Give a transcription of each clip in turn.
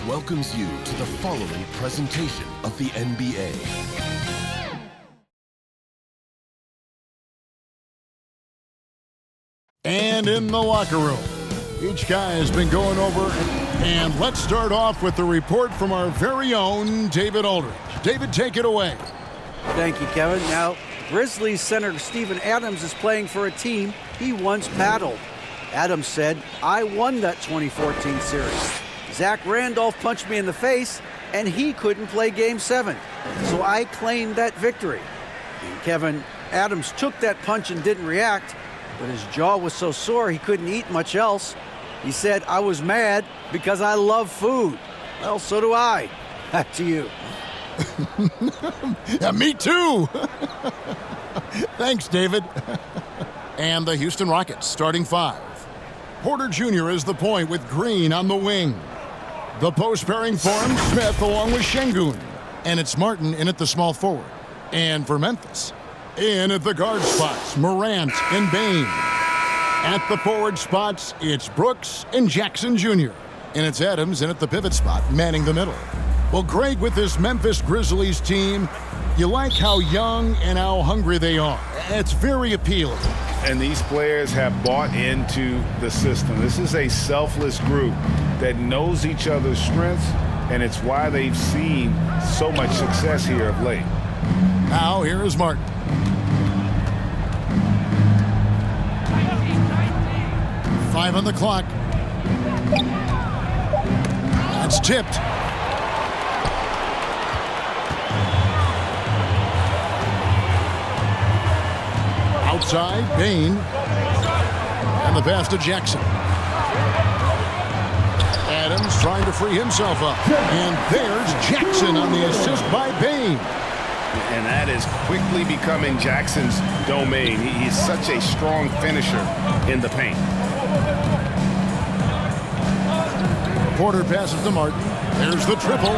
welcomes you to the following presentation of the NBA. And in the locker room, each guy has been going over. And let's start off with the report from our very own David Aldridge. David, take it away. Thank you, Kevin. Now, Grizzlies center Steven Adams is playing for a team he once paddled. Adams said, "I won that 2014 series. Zach Randolph punched me in the face, and he couldn't play Game 7. So I claimed that victory." And Kevin, Adams took that punch and didn't react, but his jaw was so sore he couldn't eat much else. He said, "I was mad because I love food." Well, so do I. Back to you. Yeah, me too. Thanks, David. And the Houston Rockets starting five. Porter Jr. is the point with Green on the wing. The post pairing form, Smith along with Şengün. And it's Martin in at the small forward. And for Memphis, in at the guard spots, Morant and Bane. At the forward spots, it's Brooks and Jackson Jr. And it's Adams in at the pivot spot, manning the middle. Well, Greg, with this Memphis Grizzlies team, you like how young and how hungry they are. It's very appealing. And these players have bought into the system. This is a selfless group that knows each other's strengths, and it's why they've seen so much success here of late. Now, here is Martin. Five on the clock. That's tipped. Outside, Bane. And the pass to Jackson. Adams trying to free himself up. And there's Jackson on the assist by Bane. And that is quickly becoming Jackson's domain. He's such a strong finisher in the paint. Porter passes to Martin. There's the triple.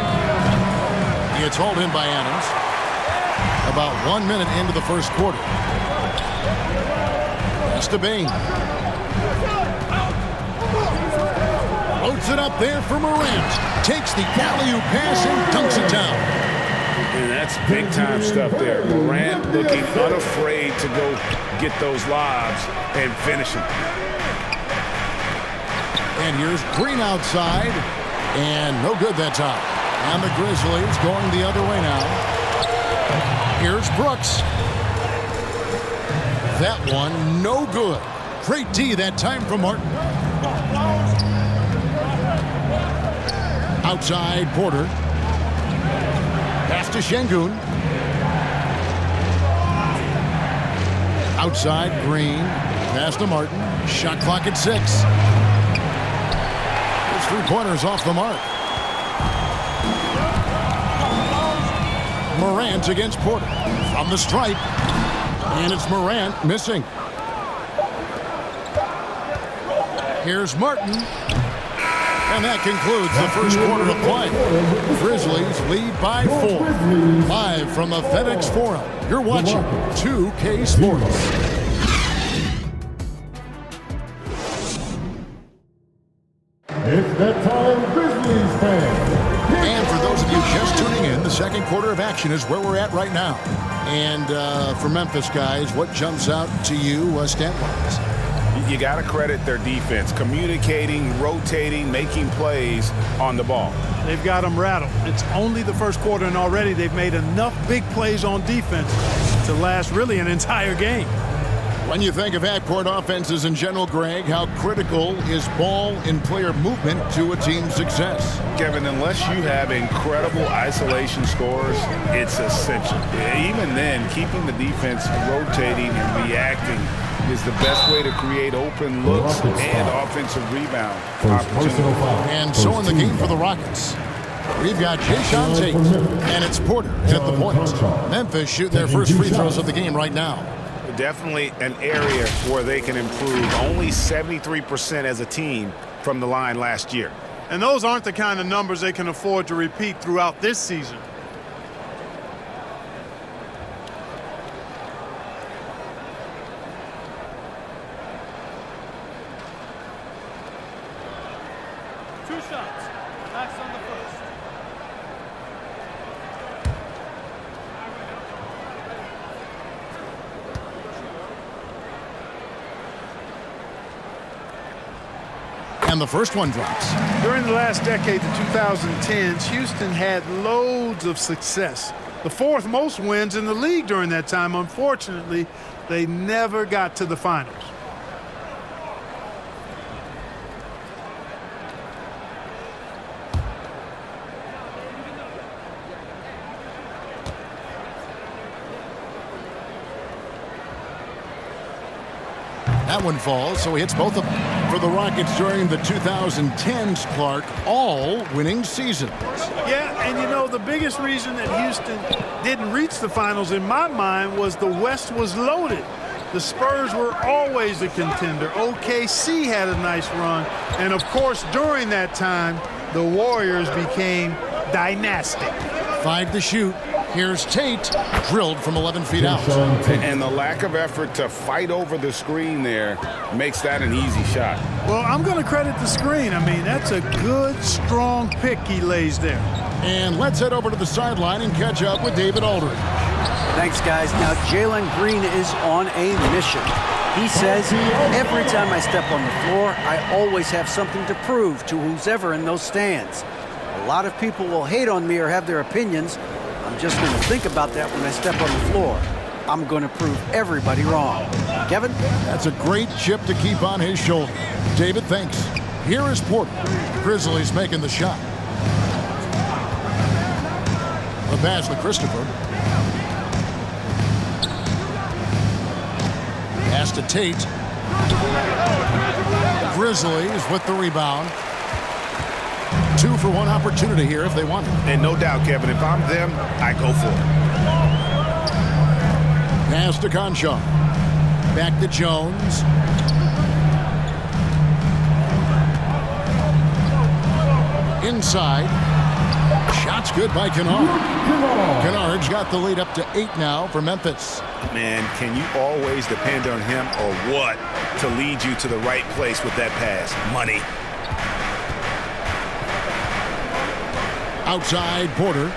It's hauled in by Adams. About 1 minute into the first quarter. Pass to Bane. Loads it up there for Morant. Takes the alley-oop pass and dunks it down. And that's big-time stuff there. Morant looking unafraid to go get those lobs and finish them. And here's Green outside. And no good that time. And the Grizzlies going the other way now. Here's Brooks. That one, no good. Great D that time from Martin. Outside, Porter. Pass to Şengün. Outside, Green. Pass to Martin. Shot clock at 6. Those 3-pointers off the mark. Morant against Porter. From the stripe. And it's Morant missing. Here's Martin. And that concludes the first quarter of play. Grizzlies lead by 4. Live from the FedEx Forum, you're watching 2K Sports. It's that time, Grizzlies fans. And for those of you just tuning in, the second quarter of action is where we're at right now. And for Memphis guys, what jumps out to you stat-wise? You got to credit their defense, communicating, rotating, making plays on the ball. They've got them rattled. It's only the first quarter, and already they've made enough big plays on defense to last really an entire game. When you think of half-court offenses in general, Greg, how critical is ball and player movement to a team's success? Kevin, unless you have incredible isolation scores, it's essential. Even then, keeping the defense rotating and reacting is the best way to create open looks and offensive rebound opportunities. And so in the game for the Rockets, we've got Jason Tate, and it's Porter at the point. Memphis shooting their first free throws of the game right now. Definitely an area where they can improve. Only 73% as a team from the line last year. And those aren't the kind of numbers they can afford to repeat throughout this season. Two shots. Max on the first. And the first one drops. During the last decade, the 2010s, Houston had loads of success. The fourth most wins in the league during that time. Unfortunately, they never got to the finals. That one falls, so he hits both of them. For the Rockets during the 2010s, Clark, all winning seasons. Yeah, and you know, the biggest reason that Houston didn't reach the finals in my mind was the West was loaded. The Spurs were always a contender. OKC had a nice run. And of course, during that time, the Warriors became dynastic. 5 to shoot. Here's Tate, drilled from 11 feet out. And the lack of effort to fight over the screen there makes that an easy shot. Well, I'm going to credit the screen. I mean, that's a good, strong pick he lays there. And let's head over to the sideline and catch up with David Aldridge. Thanks, guys. Now, Jalen Green is on a mission. He says, every time I step on the floor, I always have something to prove to who's ever in those stands. A lot of people will hate on me or have their opinions. I'm just going to think about that when I step on the floor. I'm going to prove everybody wrong. Kevin? That's a great chip to keep on his shoulder. David, thanks. Here is Porter. Grizzlies making the shot. The pass to Christopher. Pass to Tate. Grizzlies with the rebound. 2 for 1 opportunity here if they want it. And no doubt, Kevin, if I'm them, I go for it. Pass to Conchar. Back to Jones. Inside. Shot's good by Kennard. Kennard's got the lead up to 8 now for Memphis. Man, can you always depend on him or what to lead you to the right place with that pass? Money. Outside, Porter.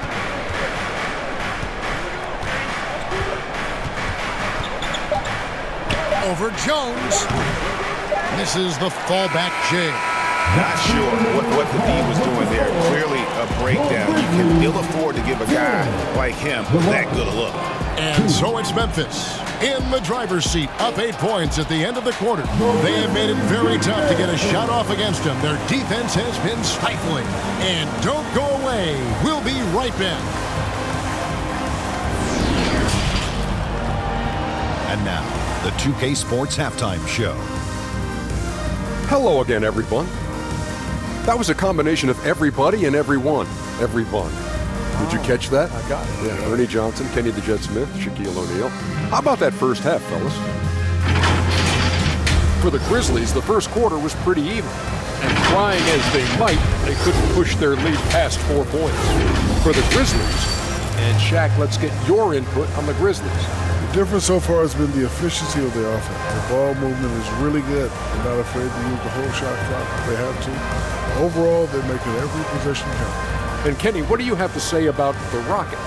Over Jones. Misses the fallback J. Not sure what the D was doing there. Clearly a breakdown. You can ill afford to give a guy like him that good a look. And so it's Memphis in the driver's seat, up 8 points at the end of the quarter. They have made it very tough to get a shot off against them. Their defense has been stifling. And don't go away. We'll be right back. And now, the 2K Sports Halftime Show. Hello again, everyone. That was a combination of everybody and everyone. Everyone. Did you catch that? I got it. Yeah, Ernie Johnson, Kenny the Jet Smith, Shaquille O'Neal. How about that first half, fellas? For the Grizzlies, the first quarter was pretty even. And trying as they might, they couldn't push their lead past 4 points. For the Grizzlies, and Shaq, let's get your input on the Grizzlies. The difference so far has been the efficiency of their offense. The ball movement is really good. They're not afraid to use the whole shot clock if they have to. Overall, they're making every possession count. And Kenny, what do you have to say about the Rockets?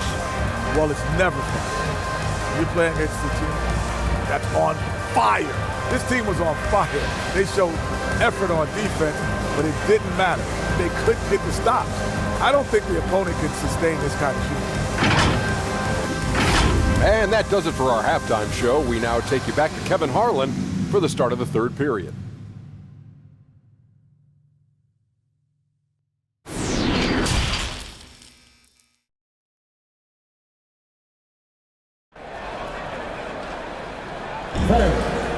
Well, it's never fun. You're playing against a team that's on fire. This team was on fire. They showed effort on defense, but it didn't matter. They couldn't get the stops. I don't think the opponent could sustain this kind of shooting. And that does it for our halftime show. We now take you back to Kevin Harlan for the start of the third period.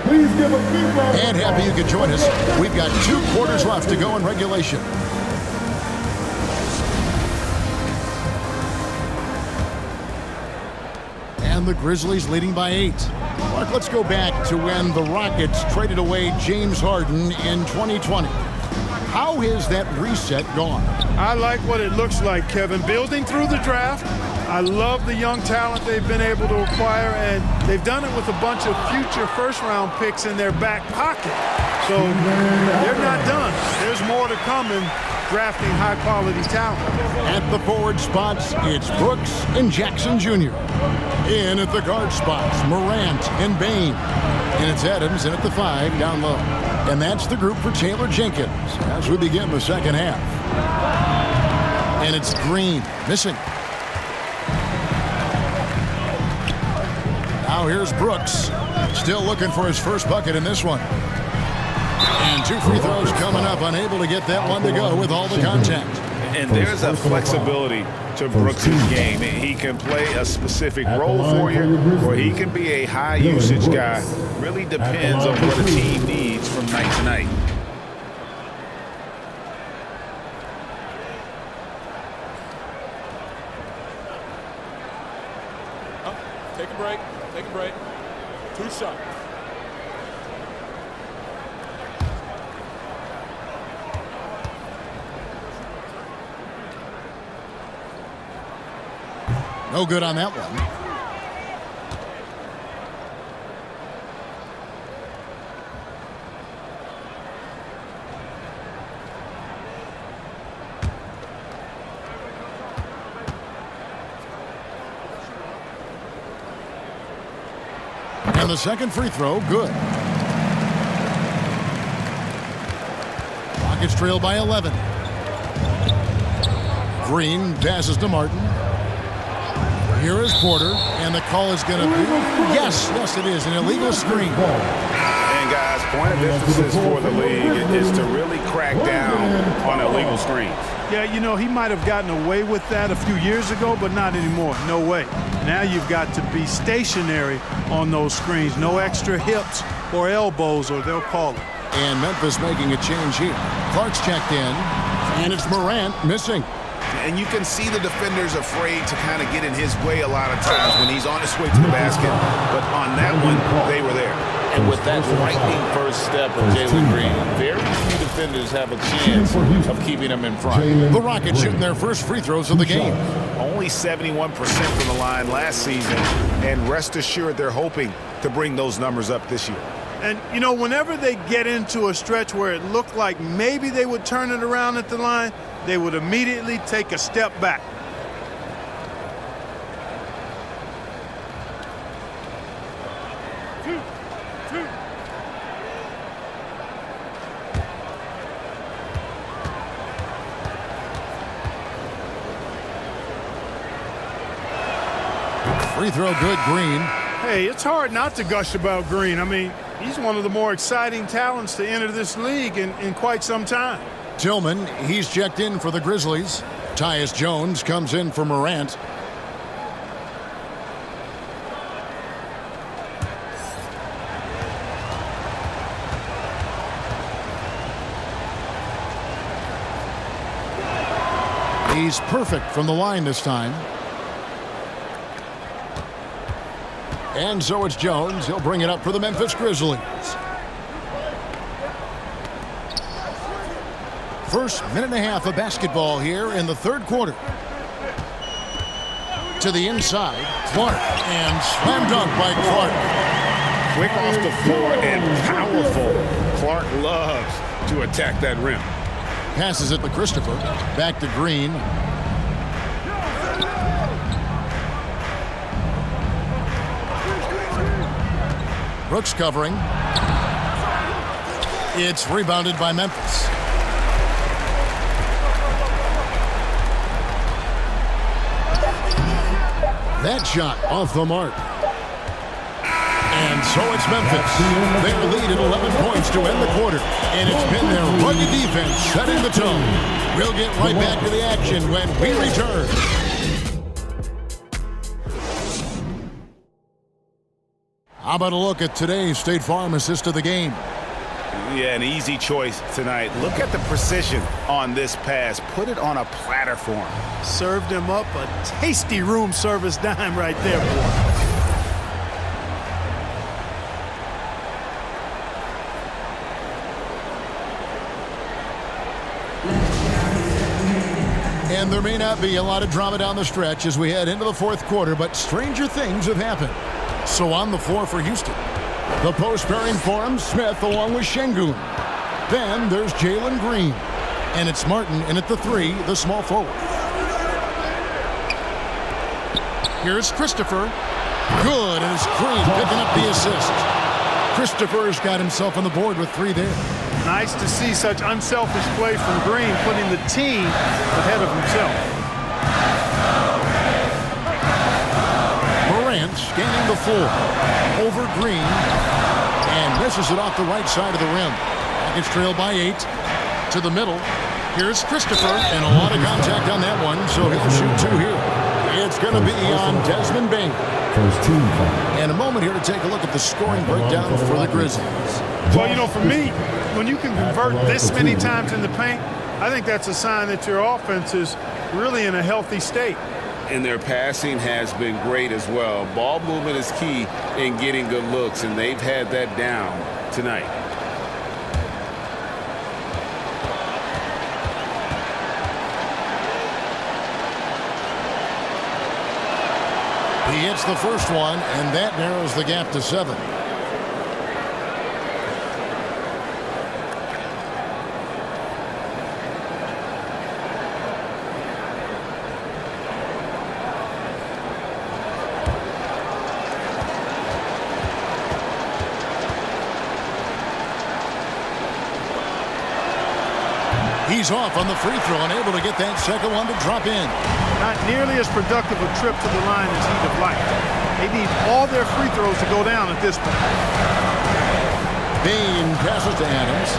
Please give a big round. And happy you could join us. We've got 2 quarters left to go in regulation. And the Grizzlies leading by 8. Mark, let's go back to when the Rockets traded away James Harden in 2020. How has that reset gone? I like what it looks like, Kevin. Building through the draft. I love the young talent they've been able to acquire, and they've done it with a bunch of future first-round picks in their back pocket. So they're not done. There's more to come in drafting high-quality talent. At the forward spots, it's Brooks and Jackson Jr. In at the guard spots, Morant and Bain. And it's Adams in at the 5 down low. And that's the group for Taylor Jenkins as we begin the second half. And it's Green missing. Now here's Brooks. Still looking for his first bucket in this one. And 2 free throws coming up. Unable to get that one to go with all the contact. And there's a flexibility to Brooks' game. He can play a specific role for you, or he can be a high-usage guy. Really depends on what a team needs from night to night. Take a break. Take a break. 2 shots. No good on that one. And the second free throw, good. Rockets trail by 11. Green passes to Martin. Here is Porter, and the call is going to be, yes, it is, an illegal screen. And guys, point of emphasis for the league is to really crack down on illegal screens. Yeah, you know, he might have gotten away with that a few years ago, but not anymore. No way. Now you've got to be stationary on those screens. No extra hips or elbows, or they'll call it. And Memphis making a change here. Clark's checked in, and it's Morant missing. And you can see the defenders afraid to kind of get in his way a lot of times when he's on his way to the basket. But on that one, they were there. And with that lightning first step of Jalen Green, very few defenders have a chance of keeping him in front. The Rockets shooting their first free throws of the game. Only 71% from the line last season, and rest assured they're hoping to bring those numbers up this year. And, you know, whenever they get into a stretch where it looked like maybe they would turn it around at the line, they would immediately take a step back. Free throw good, Green. Hey, it's hard not to gush about Green. I mean, he's one of the more exciting talents to enter this league in quite some time. Tillman, he's checked in for the Grizzlies. Tyus Jones comes in for Morant. He's perfect from the line this time. And so it's Jones. He'll bring it up for the Memphis Grizzlies. First minute and a half of basketball here in the third quarter. To the inside, Clark, and slam dunk by Clark. Quick off the floor and powerful. Clark loves to attack that rim. Passes it to Christopher. Back to Green. Brooks covering. It's rebounded by Memphis. That shot off the mark. And so it's Memphis. Their lead at 11 points to end the quarter. And it's been their rugged defense setting the tone. We'll get right back to the action when we return. How about a look at today's State Farm assist of the game? Yeah, an easy choice tonight. Look at the precision on this pass. Put it on a platter for him. Served him up a tasty room service dime right there, boy. And there may not be a lot of drama down the stretch as we head into the fourth quarter, but stranger things have happened. So on the floor for Houston, the post pairing for him, Smith along with Şengün. Then there's Jalen Green. And it's Martin in at the three, the small forward. Here's Christopher. Good, and it's Green picking up the assist. Christopher's got himself on the board with 3 there. Nice to see such unselfish play from Green, putting the team ahead of himself. Morant scanning the floor. Over Green. And misses it off the right side of the rim. Rockets trail by 8. To the middle. Here's Christopher. And a lot of contact on that one, so he'll shoot 2 here. It's going to be on Desmond Bain. And a moment here to take a look at the scoring breakdown for the Grizzlies. Well, you know, for me, when you can convert this many times in the paint, I think that's a sign that your offense is really in a healthy state. And their passing has been great as well. Ball movement is key in getting good looks, and they've had that down tonight. He hits the first one, and that narrows the gap to 7. He's off on the free throw and able to get that second one to drop in. Not nearly as productive a trip to the line as he'd have liked. They need all their free throws to go down at this point. Bain passes to Adams.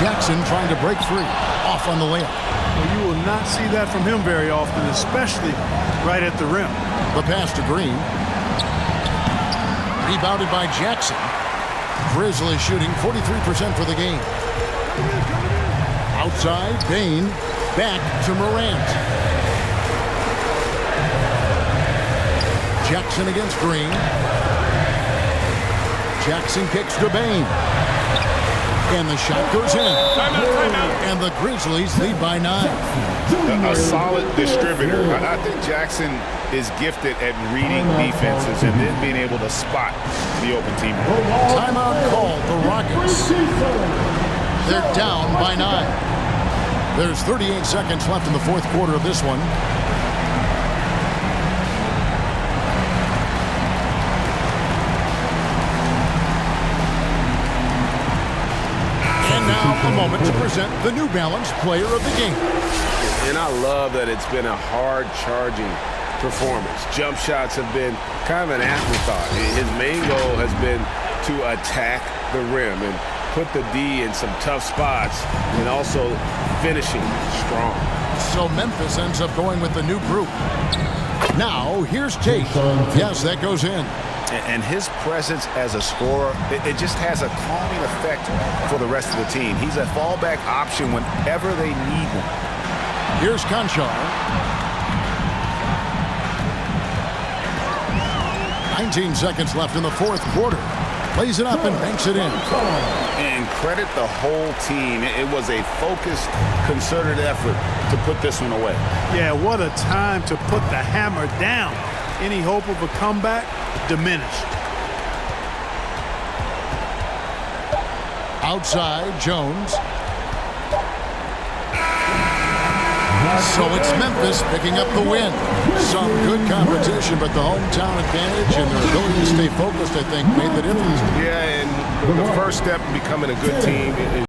Jackson trying to break free. Off on the layup. Well, you will not see that from him very often, especially right at the rim. The pass to Green. Rebounded by Jackson. Grizzlies shooting 43% for the game. Outside, Bain. Back to Morant. Jackson against Green. Jackson kicks to Bain. And the shot goes in. And the Grizzlies lead by 9. A solid distributor. I think Jackson is gifted at reading defenses and then being able to spot the open team. Timeout called. The Rockets. They're down by 9. There's 38 seconds left in the fourth quarter of this one. And now a moment to present the New Balance Player of the Game. And I love that it's been a hard-charging performance. Jump shots have been kind of an afterthought. His main goal has been to attack the rim and put the D in some tough spots and also finishing strong. So Memphis ends up going with the new group. Now here's Tate. Yes, that goes in. And his presence as a scorer, it just has a calming effect for the rest of the team. He's a fallback option whenever they need him. Here's Conchar. 19 seconds left in the fourth quarter. Lays it up and banks it in. And credit the whole team. It was a focused, concerted effort to put this one away. Yeah, what a time to put the hammer down. Any hope of a comeback diminished. Outside, Jones. So it's Memphis picking up the win. Some good competition, but the hometown advantage and their ability to stay focused, I think, made the difference. Yeah, and the first step in becoming a good team is